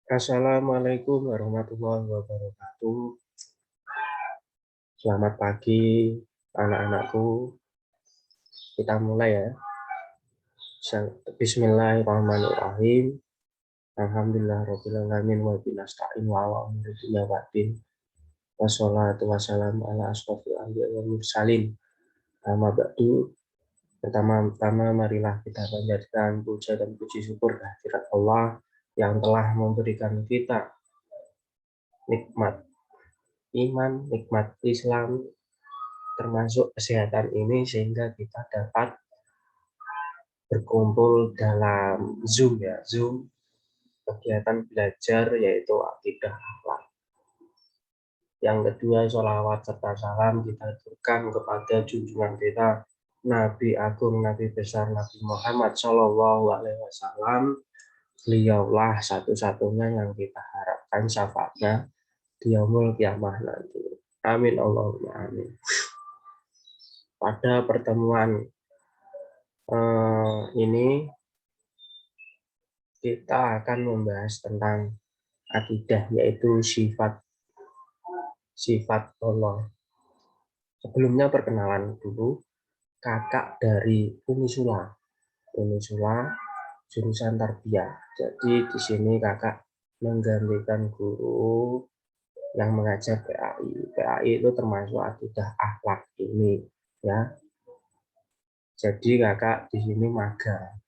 Assalamualaikum warahmatullahi wabarakatuh. Selamat pagi anak-anakku. Kita mulai ya. Bismillahirrahmanirrahim. Alhamdulillahirrahmanirrahim. Wa binasta'in wa ala umurina wa'din. Wassalatu wassalamu ala ashrafil anbiya wal mursalin. Amma ba'du. Pertama-tama marilah kita panjatkan puja dan puji syukur kehadirat Allah yang telah memberikan kita nikmat iman, nikmat Islam, termasuk kesehatan ini sehingga kita dapat berkumpul dalam Zoom ya, Zoom kegiatan belajar yaitu akidah akhlak. Yang kedua, sholawat serta salam kita aturkan kepada junjungan kita Nabi Agung, Nabi besar Nabi Muhammad Shallallahu Alaihi Wasallam. Beliaulah satu-satunya yang kita harapkan syafaatnya di yaumul kiamah nanti. Amin Allahumma amin. Pada pertemuan ini kita akan membahas tentang akidah, yaitu sifat Allah. Sebelumnya perkenalan dulu, kakak dari Unisula jurusan tarbiyah. Jadi di sini kakak menggantikan guru yang mengajar PAI. PAI itu termasuk akidah akhlak ini ya. Jadi kakak di sini magang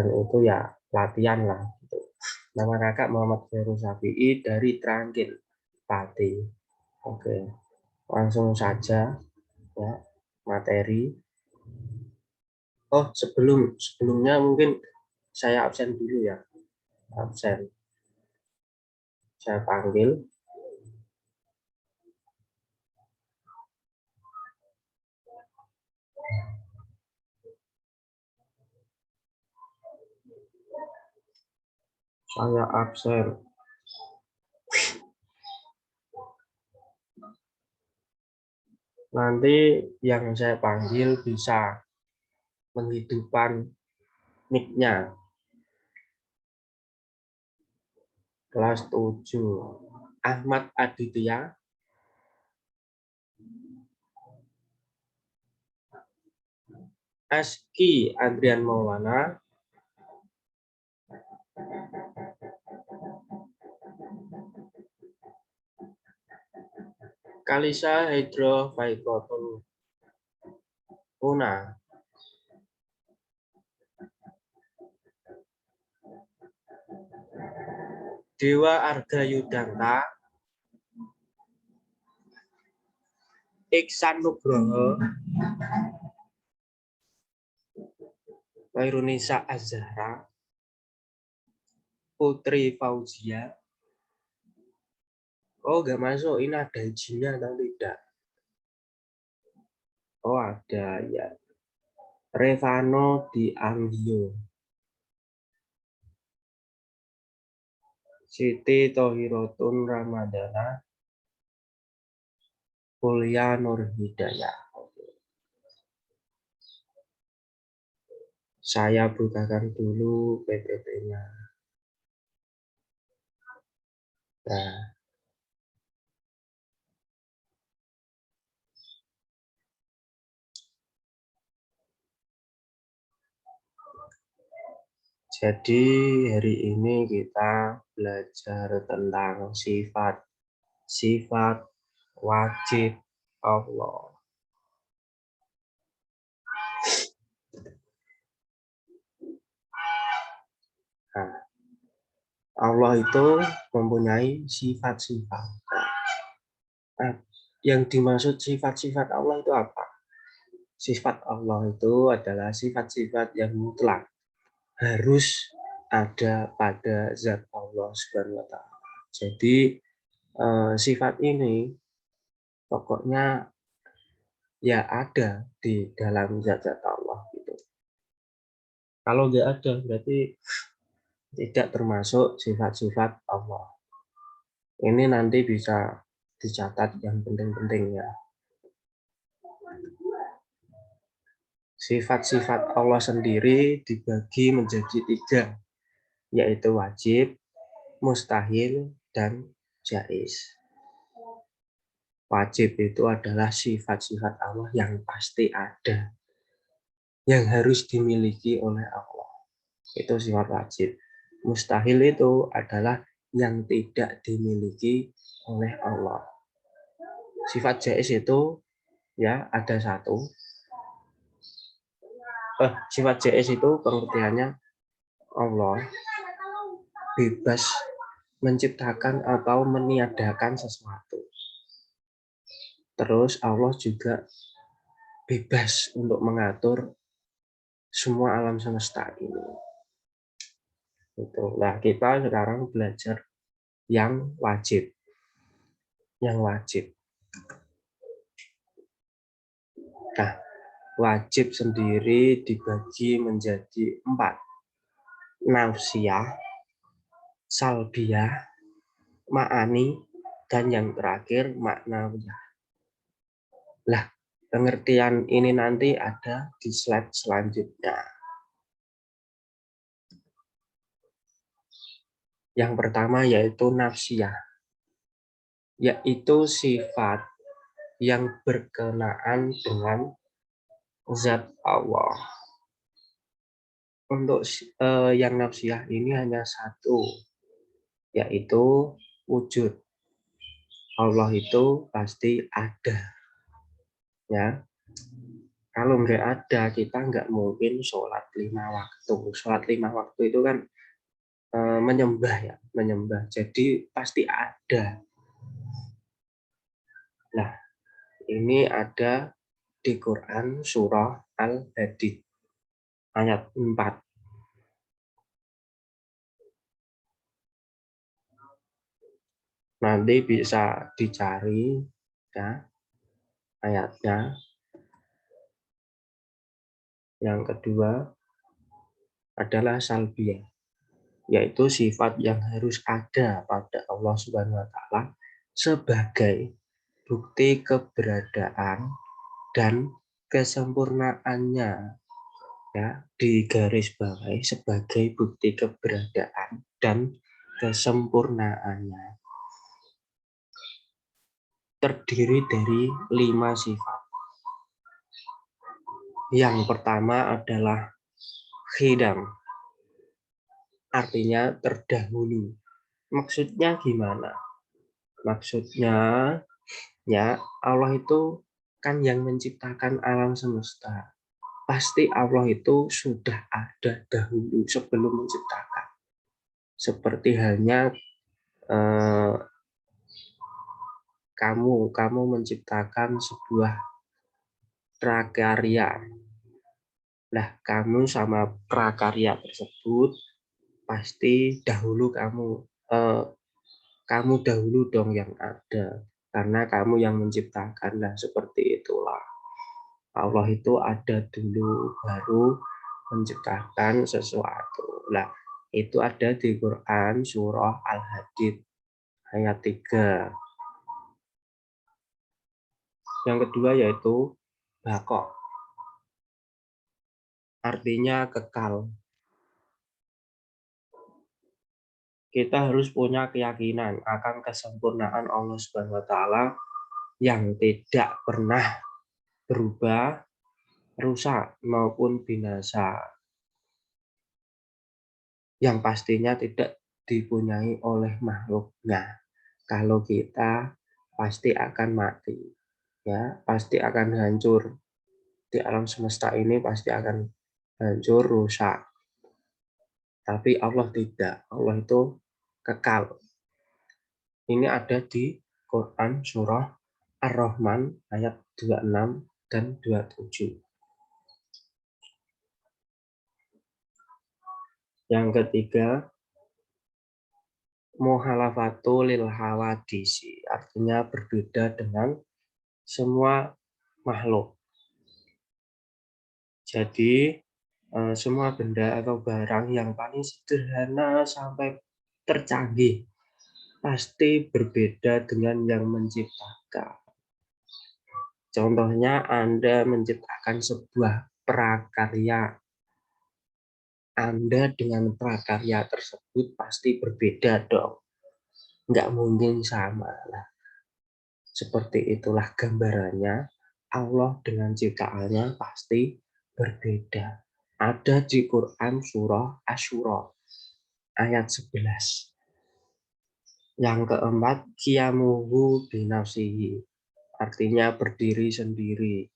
itu ya latihan lah gitu. Nama kakak Muhammad Khairul Syafi'i dari Trangkil Pati. Oke, langsung saja ya materi. Oh, sebelumnya mungkin saya absen dulu ya. Absen. Saya panggil. Saya absen. Nanti yang saya panggil bisa menghidupkan mic-nya. Kelas 7. Ahmad Aditya. Aski Adrian Maulana. Kalisa Hydro Faikotul Una. Dewa Arga Yudanta. Iksan Nugroho. Wairunisa Azhara. Putri Fauzia. Oh, nggak masuk. Ini ada izinnya atau tidak? Oh, ada ya. Revano Di Anggio. Siti Tohirotun Ramadana. Kuliah Nur Hidayah. Saya bukakan dulu PPT-nya. Nah, jadi hari ini kita belajar tentang sifat wajib Allah. Nah, Allah itu mempunyai sifat-sifat. Nah, yang dimaksud sifat-sifat Allah itu apa? Sifat Allah itu adalah sifat-sifat yang mutlak, harus ada pada zat Allah Subhanahu wa Ta'ala. Jadi sifat ini pokoknya ya ada di dalam zat-zat Allah gitu. Kalau nggak ada berarti tidak termasuk sifat-sifat Allah. Ini nanti bisa dicatat yang penting-pentingnya. Sifat-sifat Allah sendiri dibagi menjadi 3, yaitu wajib, mustahil, dan jaiz. Wajib itu adalah sifat-sifat Allah yang pasti ada, yang harus dimiliki oleh Allah. Itu sifat wajib. Mustahil itu adalah yang tidak dimiliki oleh Allah. Sifat jaiz itu ya ada satu. Sifat jaiz itu pengertiannya Allah bebas menciptakan atau meniadakan sesuatu. Terus Allah juga bebas untuk mengatur semua alam semesta ini. Nah, kita sekarang belajar yang wajib. Yang wajib. Nah, wajib sendiri dibagi menjadi 4. Nausiyah, salbiyah, ma'ani, dan yang terakhir maknawiyah. Lah, pengertian ini nanti ada di slide selanjutnya. Yang pertama yaitu nafsiyah, yaitu sifat yang berkenaan dengan zat Allah. Untuk yang nafsiyah ini hanya satu, yaitu wujud. Allah itu pasti ada. Ya, kalau nggak ada, kita nggak mungkin sholat 5 waktu. Sholat 5 waktu itu kan menyembah ya, menyembah. Jadi pasti ada. Nah, ini ada di Quran surah Al-Hadid ayat 4. Nanti bisa dicari ya ayatnya. Yang kedua adalah salbiyah, yaitu sifat yang harus ada pada Allah Subhanahu wa taala sebagai bukti keberadaan dan kesempurnaannya, ya, digarisbawahi sebagai bukti keberadaan dan kesempurnaannya. Terdiri dari 5 sifat. Yang pertama adalah khidam, artinya terdahulu. Maksudnya gimana? Maksudnya ya Allah itu kan yang menciptakan alam semesta. Pasti Allah itu sudah ada dahulu sebelum menciptakan. Seperti halnya kamu menciptakan sebuah prakarya. Nah, kamu sama prakarya tersebut pasti dahulu kamu dahulu dong yang ada, karena kamu yang menciptakan. Nah, seperti itulah Allah itu ada dulu baru menciptakan sesuatu. Nah, itu ada di Quran surah Al-Hadid ayat 3. Yang kedua yaitu baqo, artinya kekal. Kita harus punya keyakinan akan kesempurnaan Allah Subhanahu wa taala yang tidak pernah berubah, rusak maupun binasa. Yang pastinya tidak dipunyai oleh makhluknya. Kalau kita pasti akan mati, ya, pasti akan hancur. Di alam semesta ini pasti akan hancur, rusak. Tapi Allah tidak. Allah itu kekal. Ini ada di Quran surah Ar-Rahman ayat 26 dan 27. Yang ketiga, muhalafatu lil hawadisi, artinya berbeda dengan semua makhluk. Jadi semua benda atau barang yang paling sederhana sampai tercanggih pasti berbeda dengan yang menciptakan. Contohnya Anda menciptakan sebuah prakarya. Anda dengan prakarya tersebut pasti berbeda dong. Nggak mungkin sama. Nah, seperti itulah gambarannya. Allah dengan ciptaannya pasti berbeda. Ada di Quran surah Asyura ayat 11. Yang keempat, qiyamuhu binafsihi. Artinya berdiri sendiri.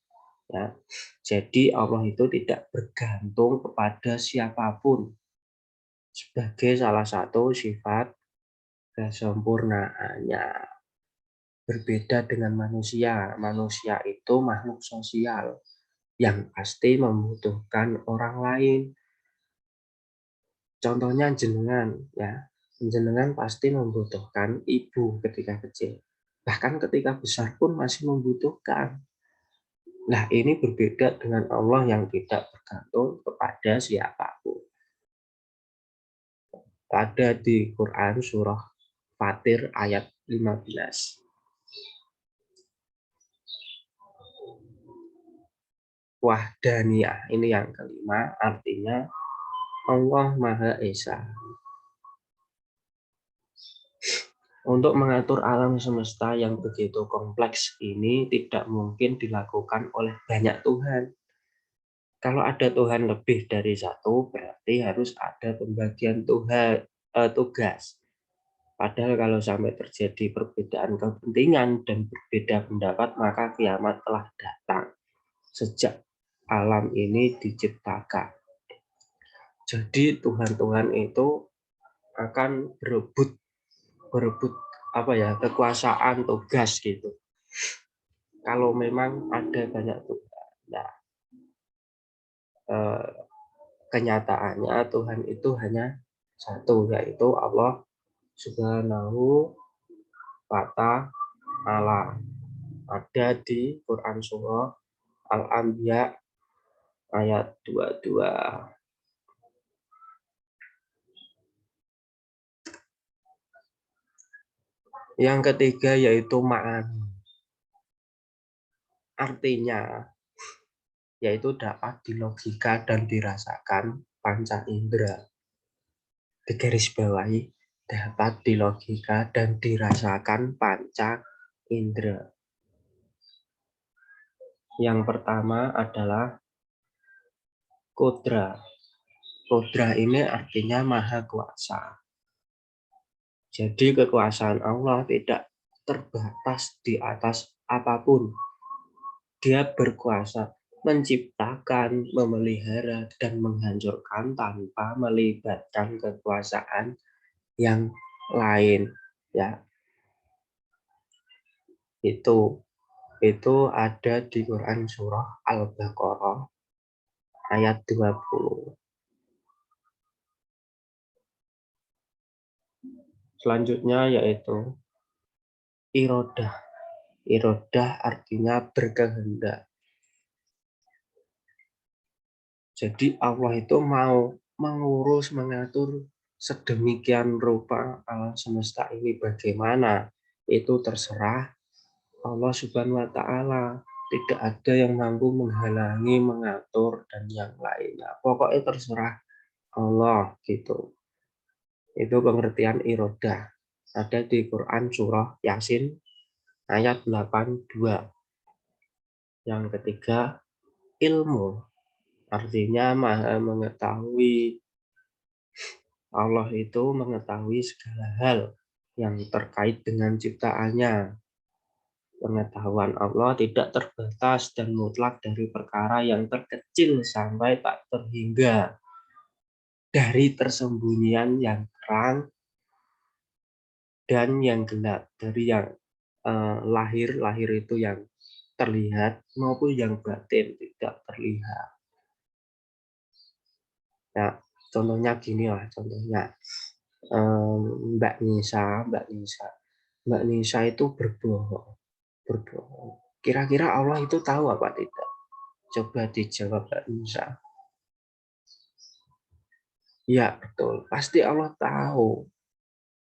Ya. Jadi Allah itu tidak bergantung kepada siapapun. Sebagai salah satu sifat kesempurnaannya. Berbeda dengan manusia. Manusia itu makhluk sosial yang pasti membutuhkan orang lain. Contohnya jenengan, ya. Jenengan pasti membutuhkan ibu ketika kecil. Bahkan ketika besar pun masih membutuhkan. Nah, ini berbeda dengan Allah yang tidak bergantung kepada siapapun. Ada di Quran surah Fatir ayat 15. Wahdaniyah, ini yang kelima, artinya Allah Maha Esa. Untuk mengatur alam semesta yang begitu kompleks ini tidak mungkin dilakukan oleh banyak Tuhan. Kalau ada Tuhan lebih dari satu, berarti harus ada pembagian tugas. Padahal kalau sampai terjadi perbedaan kepentingan dan berbeda pendapat, maka kiamat telah datang sejak alam ini diciptakan. Jadi Tuhan-Tuhan itu akan berebut kekuasaan tugas gitu. Kalau memang ada banyak tugas, nah, kenyataannya Tuhan itu hanya satu, yaitu Allah Subhanahu wa Ta'ala. Ada di Quran surah Al-Anbiya ayat 22. Yang ketiga yaitu ma'ani. Artinya yaitu dapat dilogika dan dirasakan panca indera. Digarisbawahi, dapat dilogika dan dirasakan panca indera. Yang pertama adalah Qudra. Qudra ini artinya maha kuasa. Jadi kekuasaan Allah tidak terbatas di atas apapun. Dia berkuasa menciptakan, memelihara, dan menghancurkan tanpa melibatkan kekuasaan yang lain. Ya, itu ada di Quran surah Al-Baqarah ayat 20. Selanjutnya yaitu irodah. Irodah artinya berkehendak. Jadi Allah itu mau mengurus, mengatur sedemikian rupa alam semesta ini bagaimana. Itu terserah Allah Subhanahu wa Ta'ala. Tidak ada yang mampu menghalangi, mengatur, dan yang lainnya. Pokoknya terserah Allah gitu. Itu pengertian irodah. Ada di Quran surah Yasin ayat 82. Yang ketiga, ilmu. Artinya maha mengetahui. Allah itu mengetahui segala hal yang terkait dengan ciptaannya. Pengetahuan Allah tidak terbatas dan mutlak dari perkara yang terkecil sampai tak terhingga. Dari tersembunyian yang terang dan yang gelap. Dari yang lahir itu yang terlihat maupun yang batin tidak terlihat. Nah, contohnya gini lah, contohnya Mbak Nisa itu berbohong. Kira-kira Allah itu tahu apa tidak? Coba dijawab Mbak Nisa. Ya betul, pasti Allah tahu.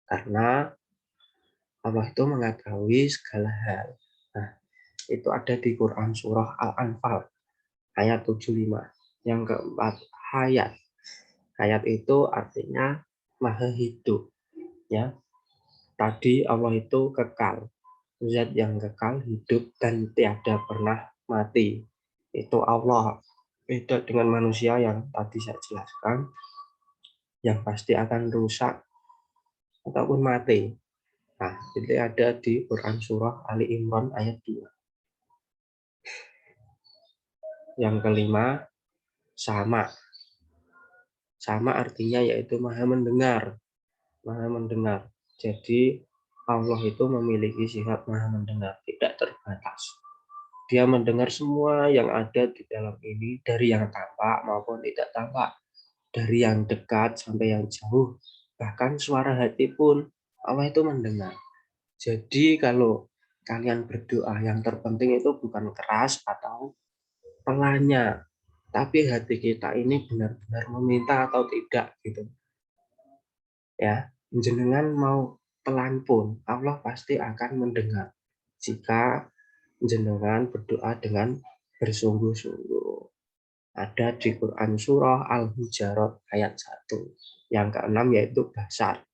Karena Allah itu mengetahui segala hal. Nah, itu ada di Quran surah Al-Anfal ayat 75. Yang keempat, hayat. Hayat itu artinya maha hidup. Ya, tadi Allah itu kekal, zat yang kekal, hidup dan tiada pernah mati. Itu Allah. Beda dengan manusia yang tadi saya jelaskan, yang pasti akan rusak ataupun mati. Nah, itu ada di Quran Surah Ali Imran ayat 2. Yang kelima, sama. Sama artinya yaitu maha mendengar. Maha mendengar. Jadi Allah itu memiliki sifat maha mendengar, tidak terbatas. Dia mendengar semua yang ada di dalam ini, dari yang tampak maupun tidak tampak, dari yang dekat sampai yang jauh, bahkan suara hati pun Allah itu mendengar. Jadi kalau kalian berdoa, yang terpenting itu bukan keras atau pelannya, tapi hati kita ini benar-benar meminta atau tidak gitu. Ya, jenengan mau pelan pun Allah pasti akan mendengar jika jenengan berdoa dengan bersungguh-sungguh. Ada di Quran Surah Al-Hujarat ayat 1. Yang keenam yaitu basar.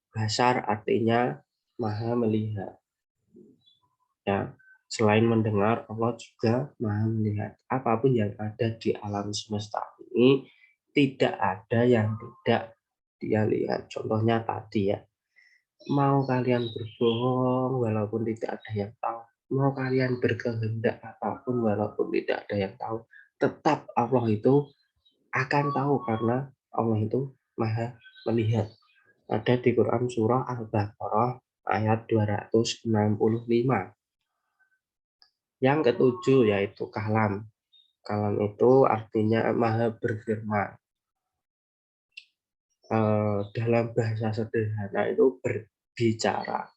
Basar artinya maha melihat. Ya, selain mendengar, Allah juga maha melihat. Apapun yang ada di alam semesta ini, tidak ada yang tidak dia lihat. Contohnya tadi ya, mau kalian berbohong walaupun tidak ada yang tahu, mau kalian berkehendak apapun walaupun tidak ada yang tahu, tetap Allah itu akan tahu karena Allah itu maha melihat. Ada di Quran Surah Al-Baqarah ayat 265. Yang ketujuh yaitu kalam. Kalam itu artinya maha berfirman. Dalam bahasa sederhana itu berbicara.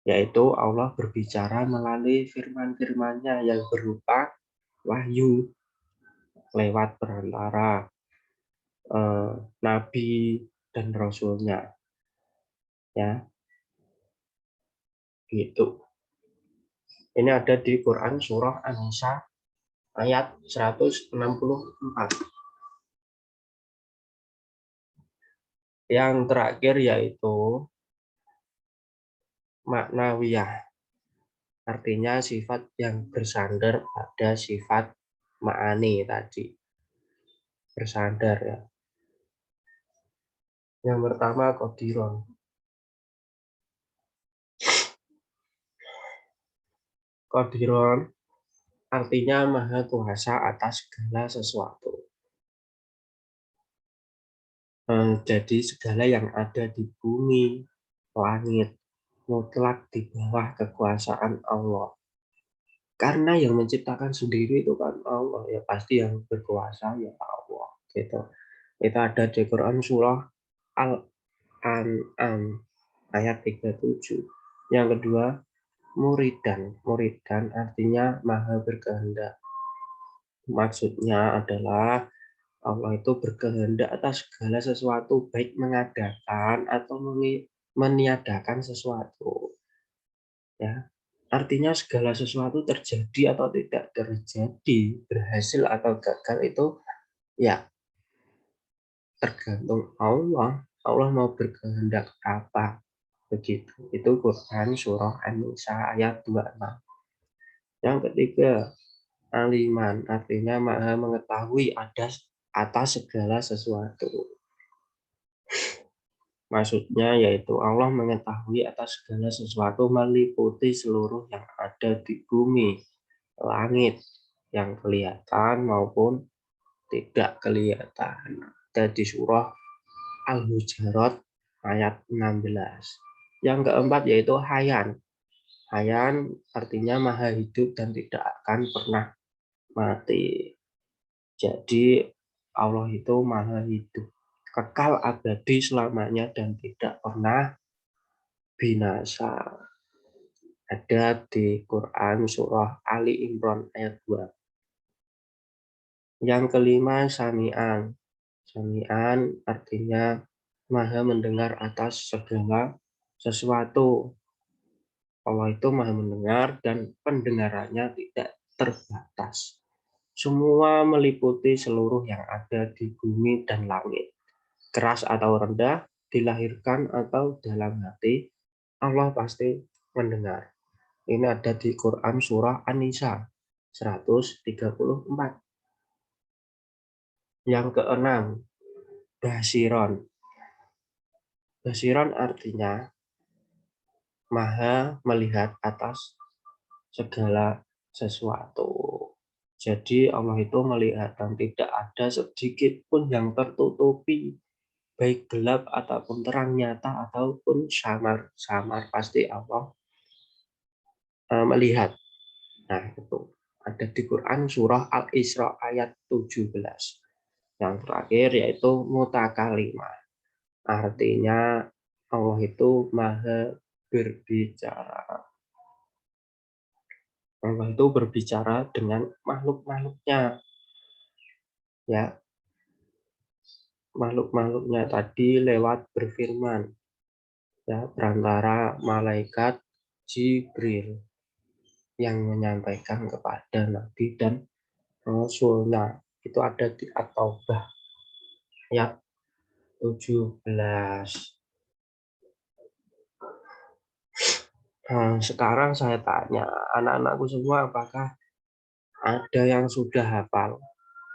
Yaitu Allah berbicara melalui firman-firman-Nya yang berupa wahyu lewat perantara nabi dan rasulnya. Ya, gitu. Ini ada di Quran Surah An-Nisa ayat 164. Yang terakhir yaitu maknawiyah. Artinya sifat yang bersandar pada sifat ma'ani tadi. Bersandar ya. Yang pertama qadiron. Qadiron artinya maha kuasa atas segala sesuatu. Jadi segala yang ada di bumi, langit, mutlak di bawah kekuasaan Allah. Karena yang menciptakan sendiri itu kan Allah, ya pasti yang berkuasa ya Allah. Gitu. Itu ada di Quran Surah Al-An'am ayat 37. Yang kedua, muridan. Muridan artinya maha berkehendak. Maksudnya adalah Allah itu berkehendak atas segala sesuatu, baik mengadakan atau meniadakan sesuatu. Ya, artinya segala sesuatu terjadi atau tidak terjadi, berhasil atau gagal itu ya tergantung Allah. Allah mau berkehendak apa, begitu. Itu Quran Surah An-Nisa ayat 26. Yang ketiga, aliman artinya maha mengetahui atas segala sesuatu. Maksudnya yaitu Allah mengetahui atas segala sesuatu meliputi seluruh yang ada di bumi, langit, yang kelihatan maupun tidak kelihatan. Ada di surah Al-Hujarat ayat 16. Yang keempat yaitu hayan. Hayan artinya maha hidup dan tidak akan pernah mati. Jadi Allah itu maha hidup, kekal abadi selamanya dan tidak pernah binasa. Ada di Quran Surah Ali Imran ayat 2. Yang kelima, sami'an. Sami'an artinya maha mendengar atas segala sesuatu. Allah itu maha mendengar dan pendengarannya tidak terbatas. Semua meliputi seluruh yang ada di bumi dan langit. Keras atau rendah, dilahirkan atau dalam hati, Allah pasti mendengar. Ini ada di Quran Surah An-Nisa 134. Yang keenam, Basiron. Basiron artinya maha melihat atas segala sesuatu. Jadi Allah itu melihat dan tidak ada sedikit pun yang tertutupi, baik gelap ataupun terang, nyata ataupun samar-samar, pasti Allah melihat. Nah, itu ada di Quran surah Al-Isra ayat 17. Yang terakhir yaitu mutakalimah. Artinya Allah itu maha berbicara. Allah itu berbicara dengan makhluk-makhluknya. Ya, makhluk-makhluknya tadi lewat berfirman. Ya, perantara malaikat Jibril yang menyampaikan kepada Nabi dan Rasulnya. Itu ada di At-Taubah ayat 17. Sekarang saya tanya anak-anakku semua, apakah ada yang sudah hafal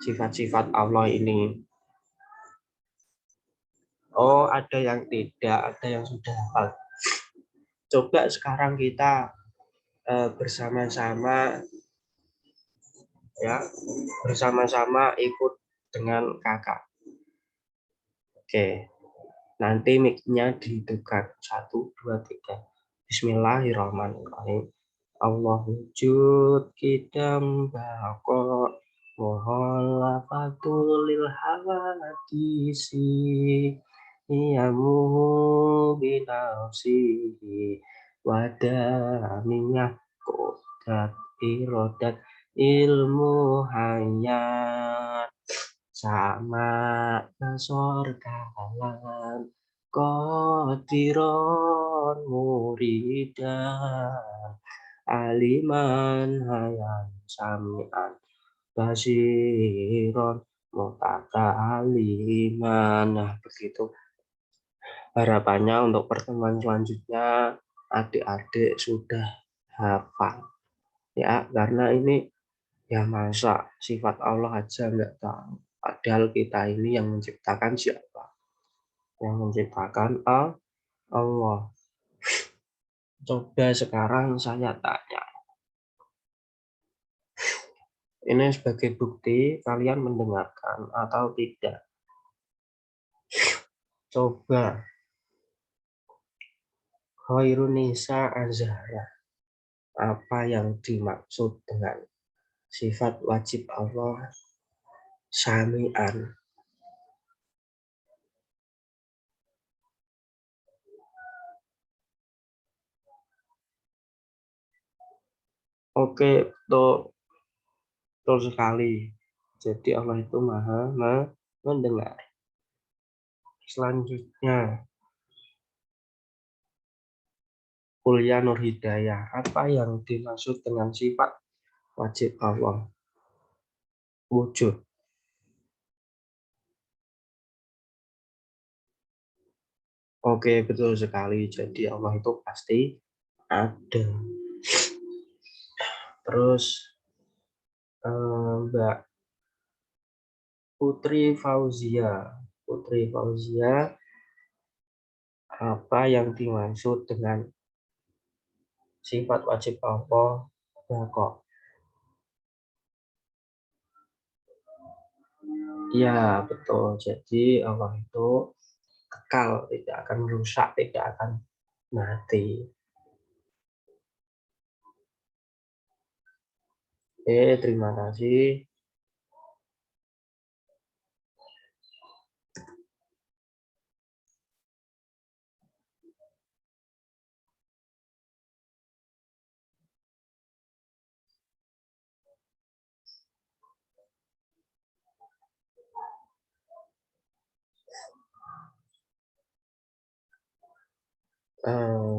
sifat-sifat Allah ini? Oh, ada yang tidak, ada yang sudah hafal. Coba sekarang kita bersama-sama ya, bersama-sama ikut dengan kakak. Oke, nanti mic-nya dihidupkan. 1, 2, 3. Bismillahirrahmanirrahim. Allah wujud kidam bako muholafatul lil hawadisi iyamuhu binafsihi wadamiyah kodat irodat ilmu hayat sama nasor kalam kodiron muridan aliman hayan sami'an basiron mutakaliman. Nah, begitu harapannya untuk pertemuan selanjutnya adik-adik sudah hafal ya, karena ini ya masa sifat Allah aja nggak tahu, padahal kita ini yang menciptakan siapa? Yang menciptakan Allah. Coba sekarang saya tanya, ini sebagai bukti kalian mendengarkan atau tidak? Coba Khairunisa Azhara, apa yang dimaksud dengan sifat wajib Allah Sami'an? Oke, betul sekali. Jadi Allah itu maha mendengar. Selanjutnya, Kuliah Nur Hidayah, apa yang dimaksud dengan sifat wajib Allah? Wujud. Oke, betul sekali. Jadi Allah itu pasti ada. Terus Mbak Putri Fauzia, apa yang dimaksud dengan sifat wajib Allah? Kok? Ya, betul. Jadi Allah itu kekal, tidak akan rusak, tidak akan mati. Terima kasih.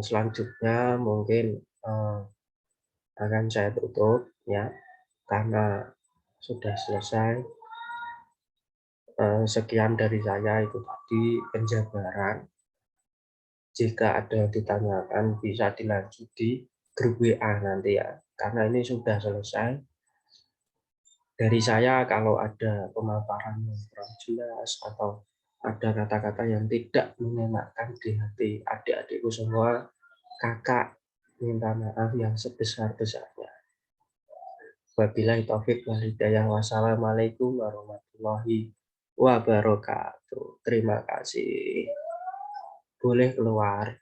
Selanjutnya mungkin akan saya tutup ya, karena sudah selesai. Sekian dari saya, itu tadi penjabaran. Jika ada yang ditanyakan bisa dilanjut di grup WA nanti ya, karena ini sudah selesai. Dari saya kalau ada pemaparan yang kurang jelas atau ada kata-kata yang tidak mengenakan di hati adik-adikku semua, kakak minta maaf yang sebesar-besarnya. Wabillahi taufik wal hidayah. Wassalamualaikum warahmatullahi wabarakatuh. Terima kasih. Boleh keluar.